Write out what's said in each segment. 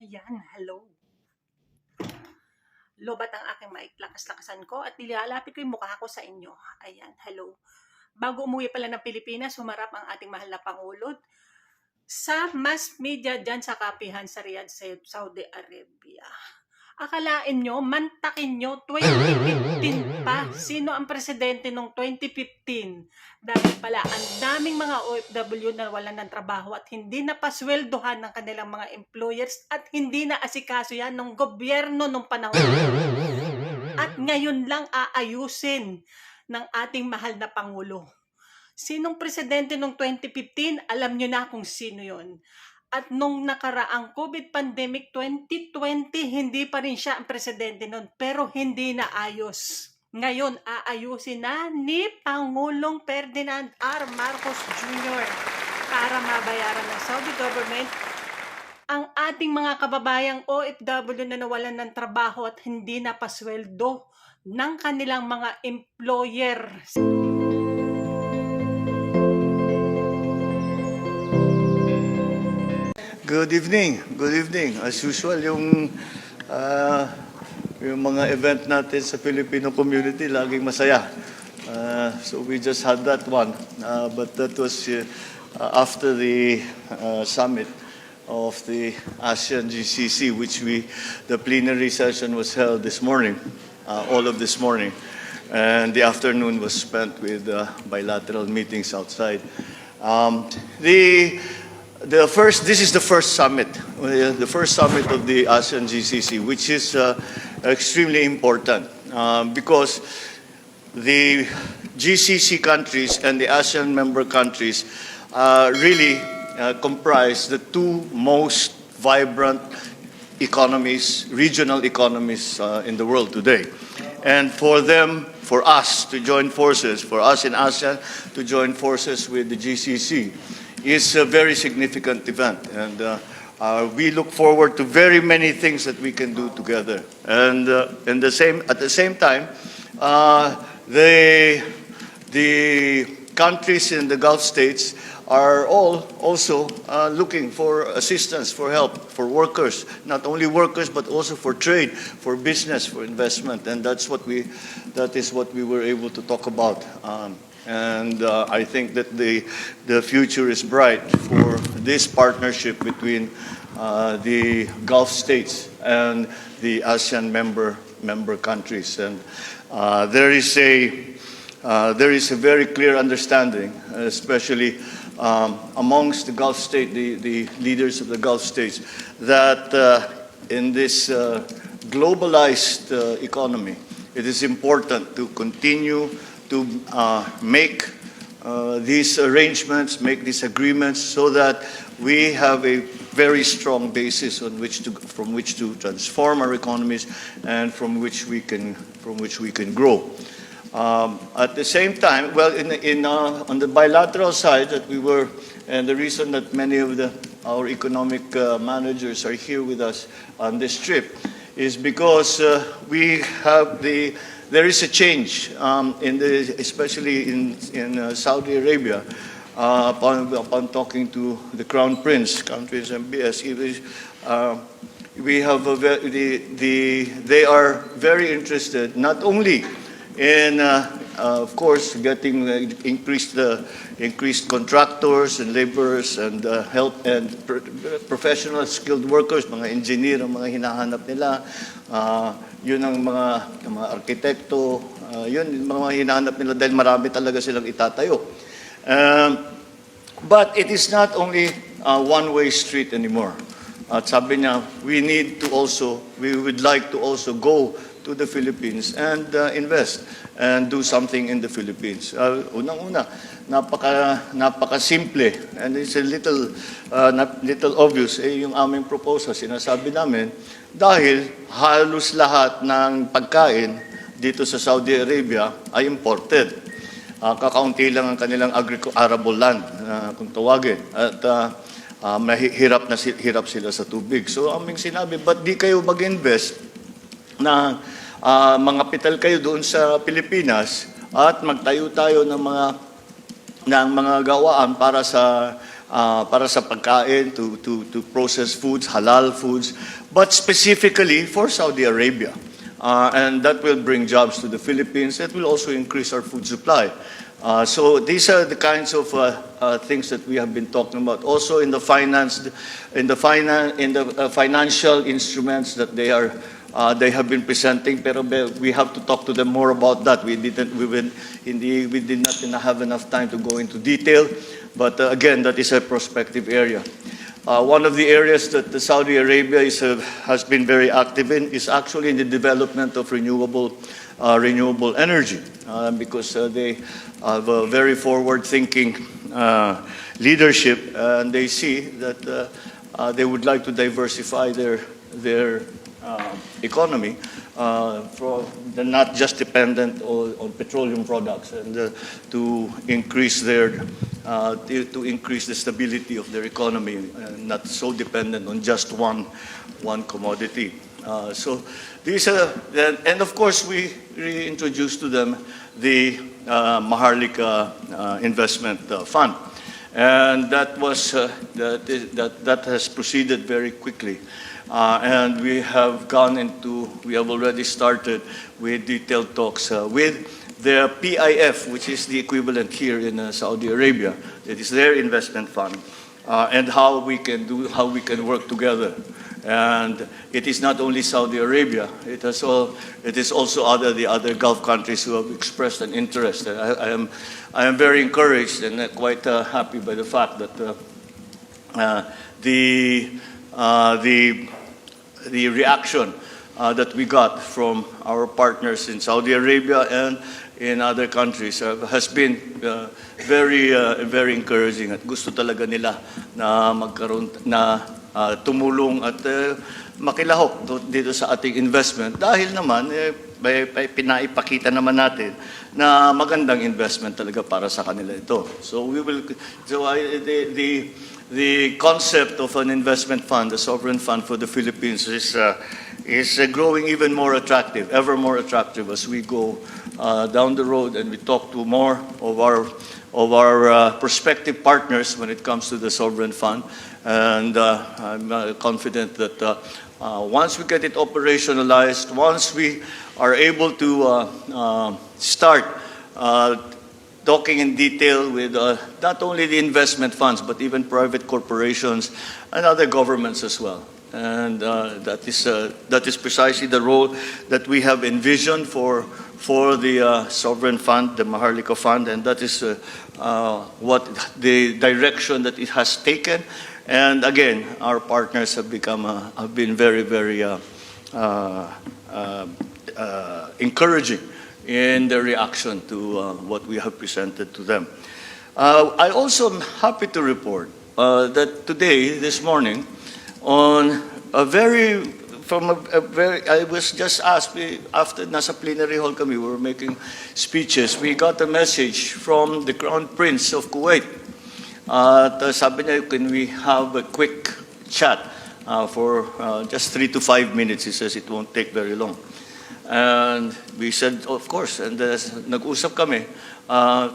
Ayan, hello. Lobat ang aking maiklakas-lakasan ko at nilalapit ko yung mukha ko sa inyo. Ayan, hello. Bago umuwi pala ng Pilipinas, humarap ang ating mahal na Pangulo sa mass media dyan sa kapihan sa Riyadh, Saudi Arabia. Akalain nyo, mantakin nyo, 2015 pa. Sino ang presidente noong 2015? Dahil pala, ang daming mga OFW na wala ng trabaho at hindi na pasweldohan ng kanilang mga employers at hindi na asikaso yan ng gobyerno nung panahon. At ngayon lang aayusin ng ating mahal na Pangulo. Sinong presidente noong 2015? Alam nyo na kung sino yon. At nung nakaraang COVID pandemic 2020, hindi pa rin siya ang presidente noon, pero hindi na ayos. Ngayon, aayusin na ni Pangulong Ferdinand R. Marcos Jr. para mabayaran ng Saudi government ang ating mga kababayang OFW na nawalan ng trabaho at hindi na pasweldo ng kanilang mga employer. Good evening. Good evening. As usual, yung mga event natin sa Filipino community, laging masaya. So we just had that one. But that was after the summit of the ASEAN GCC, which the plenary session was held this morning, all of this morning. And the afternoon was spent with bilateral meetings outside. This is the first summit of the ASEAN GCC, which is extremely important because the GCC countries and the ASEAN member countries really comprise the two most vibrant economies, regional economies in the world today. And for us to join forces, for us in ASEAN to join forces with the GCC, is a very significant event, and we look forward to very many things that we can do together. And at the same time, the countries in the Gulf states are all also looking for assistance, for help, for workers, not only workers but also for trade, for business, for investment, and that is what we were able to talk about. And I think that the future is bright for this partnership between the Gulf states and the ASEAN member countries. And there is a very clear understanding, especially amongst the Gulf state, the leaders of the Gulf states, that in this globalized economy, it is important to continue to make these arrangements, make these agreements, so that we have a very strong basis from which to transform our economies and from which we can grow. At the same time, well, on the bilateral side, and the reason that many of our economic managers are here with us on this trip is because there is a change, especially in Saudi Arabia. Upon talking to the Crown Prince MBS, they are very interested not only in, of course, getting increased contractors and laborers and help and professional skilled workers, mga engineer ang mga hinahanap nila. Yun ang mga arkitekto, yun mga hinahanap nila dahil marami talaga silang itatayo. But it is not only a one-way street anymore. At sabi niya, we would like to also go to the Philippines and invest and do something in the Philippines. Unang-una, napaka-simple, and it's a little obvious, yung aming proposal, sinasabi namin, dahil halos lahat ng pagkain dito sa Saudi Arabia ay imported. Kakaunti lang ang kanilang arable land, kung tawagin. At hirap sila sa tubig. So aming sinabi, ba't di kayo mag-invest na mga kapital kayo doon sa Pilipinas at magtayo tayo ng mga gawaan para sa para sa pagkain, to process foods, halal foods, but specifically for Saudi Arabia. And that will bring jobs to the Philippines. It will also increase our food supply. So these are the kinds of things that we have been talking about. Also in the financial instruments that they have been presenting. Pero we have to talk to them more about that. We did not have enough time to go into detail. But again, that is a prospective area. One of the areas that the Saudi Arabia has been very active in is actually in the development of renewable energy, because they have a very forward-thinking leadership, and they see that they would like to diversify their economy, they're not just dependent on petroleum products, and to increase the stability of their economy, and not so dependent on just one commodity. So these are, and of course we reintroduced to them the Maharlika Investment Fund, and that has proceeded very quickly. And we have already started with detailed talks with the PIF, which is the equivalent here in Saudi Arabia. It is their investment fund, and how we can work together. And it is not only Saudi Arabia; it is also the other Gulf countries who have expressed an interest. I am very encouraged and quite happy by the fact that the reaction that we got from our partners in Saudi Arabia and in other countries has been very encouraging, at gusto talaga nila na tumulong at makilahok dito sa ating investment, dahil naman pinaipakita naman natin na magandang investment talaga para sa kanila ito. So the concept of an investment fund, a sovereign fund for the Philippines, is growing even more attractive, ever more attractive as we go down the road and we talk to more of our prospective partners when it comes to the sovereign fund. And I'm confident that once we get it operationalized, once we are able to start talking in detail with not only the investment funds, but even private corporations and other governments as well. And that is precisely the role that we have envisioned for the sovereign fund, the Maharlika Fund, and that is what the direction that it has taken. And again, our partners have been very encouraging in their reaction to what we have presented to them. I also am happy to report that today, this morning, I was just asked, after nasa plenary hall kami, we were making speeches, we got a message from the Crown Prince of Kuwait. Sabi niya, can we have a quick chat for just 3 to 5 minutes? He says it won't take very long. And we said, of course, and nag-usap kami.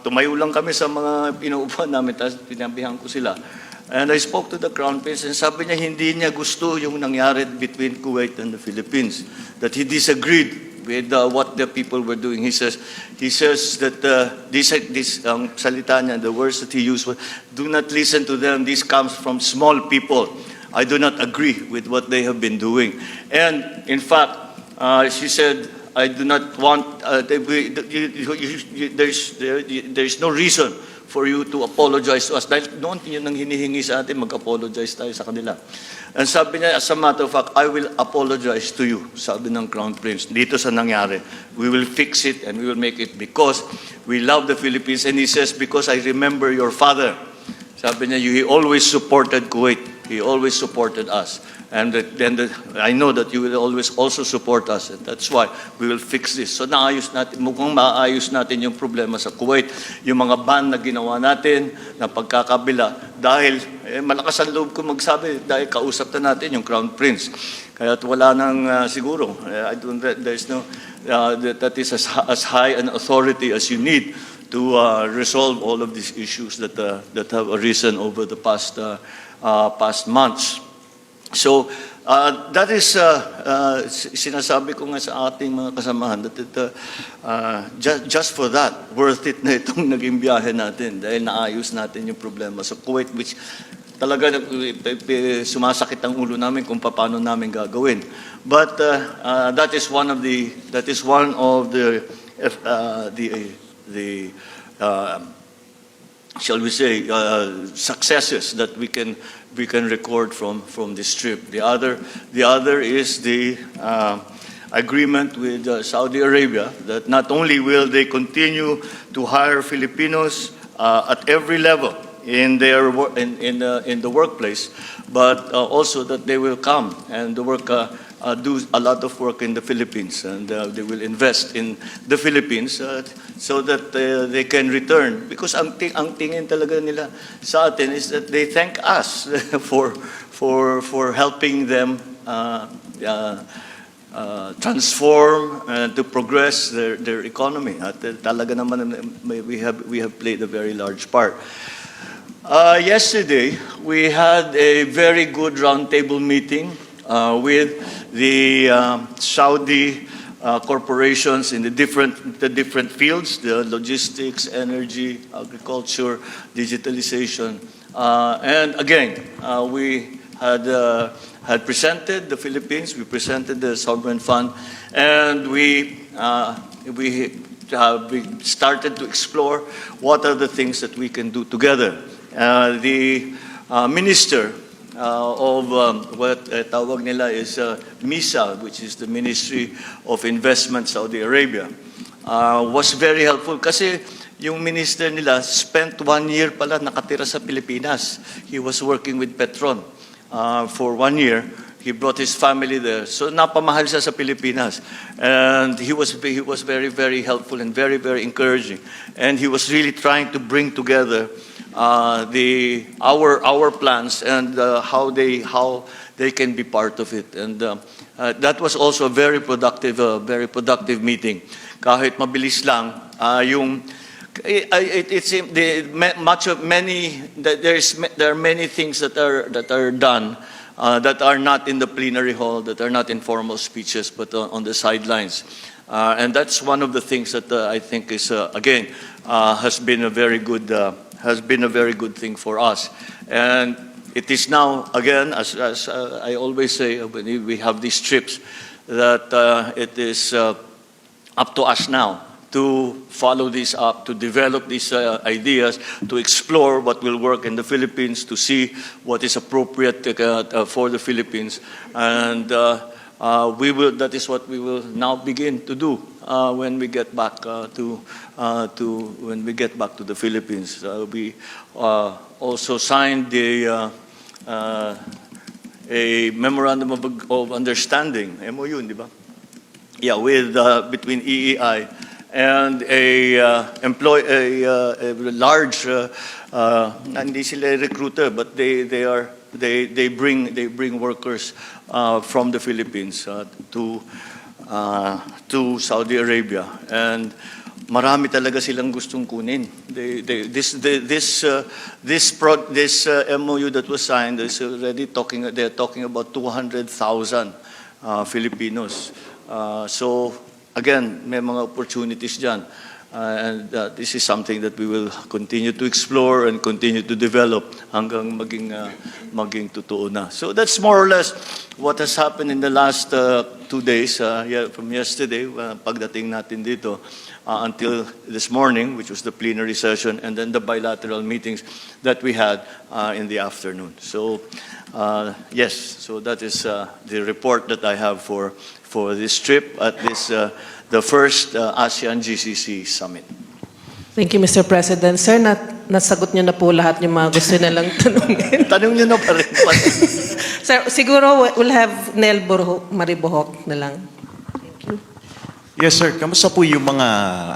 Tumayo lang kami sa mga inuupuan namin, tapos pinabihan ko sila. And I spoke to the Crown Prince, and sabi niya hindi niya gusto yung nangyari between Kuwait and the Philippines, that he disagreed with what the people were doing. He says that this salita niya, the words that he used were, do not listen to them, this comes from small people. I do not agree with what they have been doing. And in fact, she said, I do not want, there's no reason for you to apologize to us. Dahil noon yun ang hinihingi sa atin, mag-apologize tayo sa kanila. And sabi niya, as a matter of fact, I will apologize to you, sabi ng Crown Prince, dito sa nangyari. We will fix it and we will make it because we love the Philippines. And he says, because I remember your father. Sabi niya, he always supported Kuwait. He always supported us. And then I know that you will always also support us. And that's why we will fix this. So mukhang maayos natin yung problema sa Kuwait. Yung mga ban na ginawa natin, na pagkakabila. Dahil malakas ang loob ko magsabi, dahil kausap na natin yung Crown Prince. Kaya wala nang siguro. That is as high an authority as you need resolve all of these issues that have arisen over the past months. So that is sinasabi ko nga sa ating mga kasamahan that just for that, worth it na itong naging biyahe natin dahil naayos natin yung problema sa Kuwait, which talaga sumasakit ang ulo namin kung paano namin gagawin. But that is one of the shall we say, successes that we can record from this trip. The other is the agreement with Saudi Arabia that not only will they continue to hire Filipinos at every level in the workplace, but also that they will come and do a lot of work in the Philippines, and they will invest in the Philippines so that they can return. Because ang tingin talaga nila sa atin is that they thank us for helping them transform and to progress their economy. At talaga naman we have played a very large part. Yesterday we had a very good roundtable meeting with the Saudi corporations in the different fields, the logistics, energy, agriculture, digitalization. And again, we had presented the Philippines, we presented the sovereign fund, and we started to explore what are the things that we can do together. The minister of what tawag nila is MISA, which is the Ministry of Investment Saudi Arabia, was very helpful kasi yung minister nila spent 1 year pala nakatira sa Pilipinas. He was working with Petron for 1 year. He brought his family there. So napamahal siya sa Pilipinas. And he was very, very helpful and very, very encouraging. And he was really trying to bring together our plans and how they can be part of it. And that was also a very productive meeting. Kahit mabilis lang, there are many things that are done that are not in the plenary hall, that are not in formal speeches, but on the sidelines. And that's one of the things that I think is again has been a very good thing for us. And it is now again, as I always say when we have these trips, that it is up to us now to follow this up, to develop these ideas, to explore what will work in the Philippines, to see what is appropriate for the Philippines, and that is what we will now begin to do when we get back to the Philippines. We also signed a memorandum of understanding, MOU, di ba? Yeah, with between EEI and a large, hindi sila recruiter, but they bring workers from the Philippines to Saudi Arabia, and marami talaga silang gustong kunin. This MOU that was signed is already they're talking about 200,000 Filipinos. So again, may mga opportunities dyan. And this is something that we will continue to explore and continue to develop hanggang maging totoo na. So that's more or less what has happened in the last 2 days, from yesterday, pagdating natin dito, until this morning, which was the plenary session, and then the bilateral meetings that we had in the afternoon. So yes, so that is the report that I have for this trip at this the first ASEAN GCC Summit. Thank you, Mr. President. Sir, nasagot niyo na po lahat yung mga gusto nilang tanungin. Tanong niyo na pa rin. Sir, siguro we'll have Nel Maribohok na lang. Thank you. Yes, sir. Kamusta po yung mga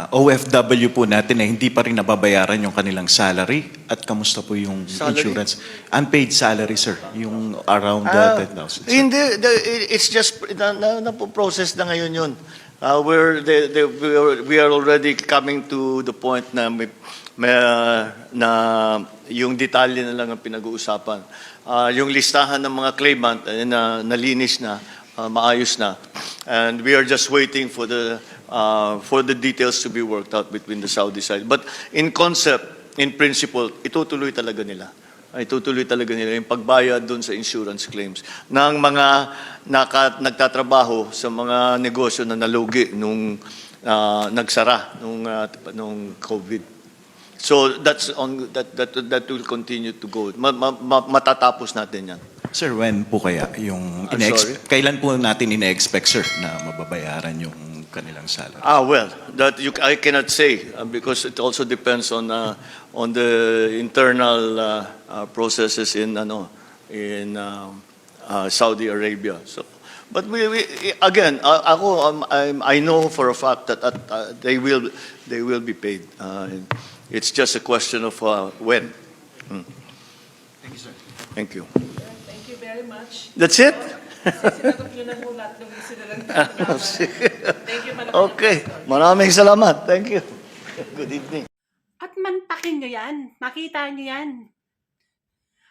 OFW po natin na hindi pa rin nababayaran yung kanilang salary? At kamusta po yung insurance? Unpaid salary, sir. Yung around 10,000. Hindi, it's just, napoprocess na ngayon yun. We are already coming to the point na na yung detalye na lang ang pinag-uusapan. Yung listahan ng mga claimant na nalinis na, maayos na. And we are just waiting for the details to be worked out between the Saudi side. But in concept, in principle, itutuloy talaga nila. Itutuloy talaga nila yung pagbayad doon sa insurance claims ng mga nagtatrabaho sa mga negosyo na nalugi nung nagsara nung COVID. So that will continue to go. Matatapos natin yan. Sir, when po kaya yung I'm sorry? kailan po natin ine-expect, sir, na mababayaran yung kanilang salary? Well, I cannot say because it also depends on the internal processes in Saudi Arabia. So, but again, I know for a fact that they will be paid. It's just a question of when. Thank you, sir. Thank you. Thank you very much. That's it. Sinagot nyo na po lahat ng sinalang. Thank you, Madam. Okay. Maraming salamat. Thank you. Good evening. At mantakin nyo yan. Makita nyo yan.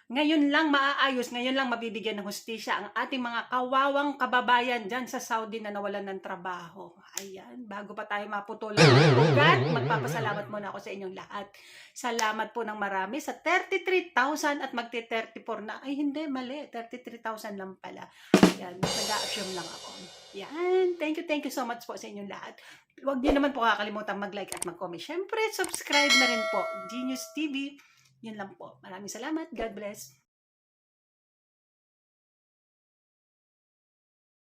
Ngayon lang maaayos, ngayon lang mabibigyan ng hustisya ang ating mga kawawang kababayan dyan sa Saudi na nawalan ng trabaho. Ayan, bago pa tayo maputulan ng ugat, magpapasalamat muna ako sa inyong lahat. Salamat po ng marami sa 33,000 at magti-34 na. Ay hindi, mali. 33,000 lang pala. Ayan, nag-a-assume lang ako. Ayan, thank you so much po sa inyong lahat. Huwag niyo naman po kakalimutan mag-like at mag-comment. Siyempre, subscribe na rin po. Genius TV. Yun lang po. Maraming salamat. God bless.